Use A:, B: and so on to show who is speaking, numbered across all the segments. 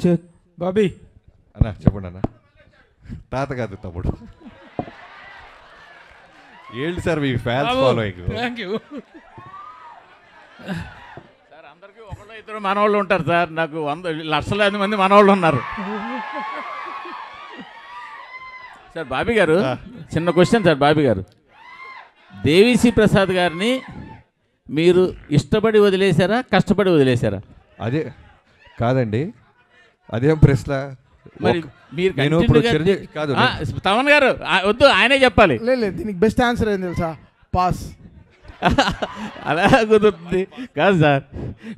A: Check Bobby
B: అన్న చెప్పండి అన్న. తాత కాదు తమ్ముడు. ఏంటి sir me fans following?
A: Thank you
C: sir అందరికీ ఒకళ్ళు ఇద్దరు మనవాళ్ళు ఉంటారు సార్. నాకు లక్షలాది మంది మనవాళ్ళు ఉన్నారు. సార్ బాబీ గారు, చిన్న క్వశ్చన్ సార్. బాబీ గారు, దేవిశ్రీ ప్రసాద్ గారిని మీరు ఇష్టపడి వదిలేశారా, కష్టపడి వదిలేశారా?
B: అదే కాదండి, అదేం ప్రశ్న.
C: మరి మీరు
B: నేను ఇప్పుడు చిరంజీవి కాదు,
C: తమన్ గారు వద్దు, ఆయనే చెప్పాలి.
A: లేదు దీనికి బెస్ట్ ఆన్సర్ ఏం తెలుసా? పాస్.
C: అలా కుదురుతుంది కాదు సార్.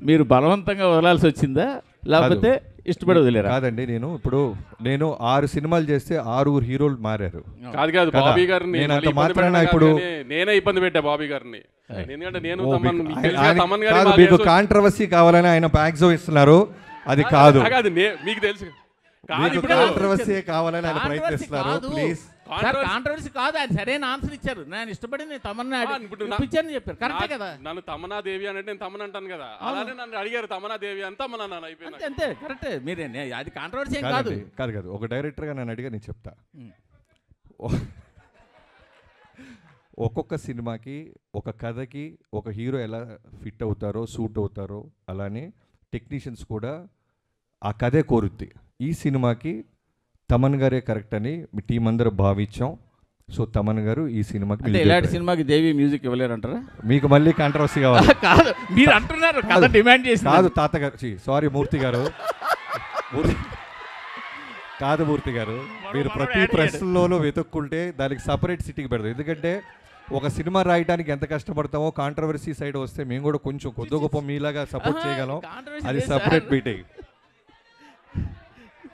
C: మీరు బలవంతంగా వదలాల్సి వచ్చిందా, లేకపోతే ఇష్టపడి వదిలేరా?
B: కాదండి, నేను 6 సినిమాలు చేస్తే 6 హీరోలు మారారు.
D: కాదు బాబీ గారిని
B: నేనంత మాత్రాన ఇప్పుడు
D: నేనే ఇబ్బంది పెట్టా బాబీ గారిని. ఎందుకంటే నేను
B: మీకు కాంట్రవర్సీ కావాలని ఆయన ప్యాక్సో ఇస్తున్నారు. అది కాదు,
D: మీకు తెలుసు.
B: కాంట్రవర్సీ కావాలని ఆయన ప్రయత్నిస్తున్నారు. ప్లీజ్
C: కాంట్రవర్సీ కాదు, అది సరైన ఆన్సర్ ఇచ్చారు. నేను ఇష్టపడింది తమన్నా ఇప్పించారని చెప్పారు. కరెక్టే కదా.
D: నన్ను తమన్నా దేవి అంటే నేను తమన్ అంటాను కదా, అలానే నన్ను అడిగారు తమన్నా దేవి అని తమన్నా నన్ను అయిపోయింది.
C: అంతే కరెక్టే. మీరే అది కాంట్రవర్సీ ఏం కాదు.
B: కాదు ఒక డైరెక్టర్గా నన్ను అడిగా నేను చెప్తా. ఒక్కొక్క సినిమాకి ఒక కథకి ఒక హీరో ఎలా ఫిట్ అవుతారో సూట్ అవుతారో అలానే టెక్నీషియన్స్ కూడా ఆ కథే కోరుద్ది. ఈ సినిమాకి తమన్ గారే కరెక్ట్ అని మీ టీం అందరూ భావించాం. సో తమన్ గారు ఈ సినిమాకి
C: ఇలాంటి సినిమాకి దేవి మ్యూజిక్ ఇవ్వలేరంటారా?
B: మీకు మళ్ళీ కాంట్రవర్సీ కావాలి?
C: కాదు, మీరు అంటున్నారు కథ డిమాండ్ చేసి.
B: కాదు తాతగారు, సారీ మూర్తి గారు, కాదు మూర్తి గారు, మీరు ప్రతి ప్రశ్నలోనూ వెతుక్కుంటే దానికి సపరేట్ సిటీకి పెడతాం. ఎందుకంటే ఒక సినిమా రాయడానికి ఎంత కష్టపడతామో కాంట్రవర్సీ సైడ్ వస్తే మేము కూడా కొంచెం కొద్ది గొప్ప మీలాగా సపోర్ట్ చేయగలం. అది సపరేట్ మీటింగ్.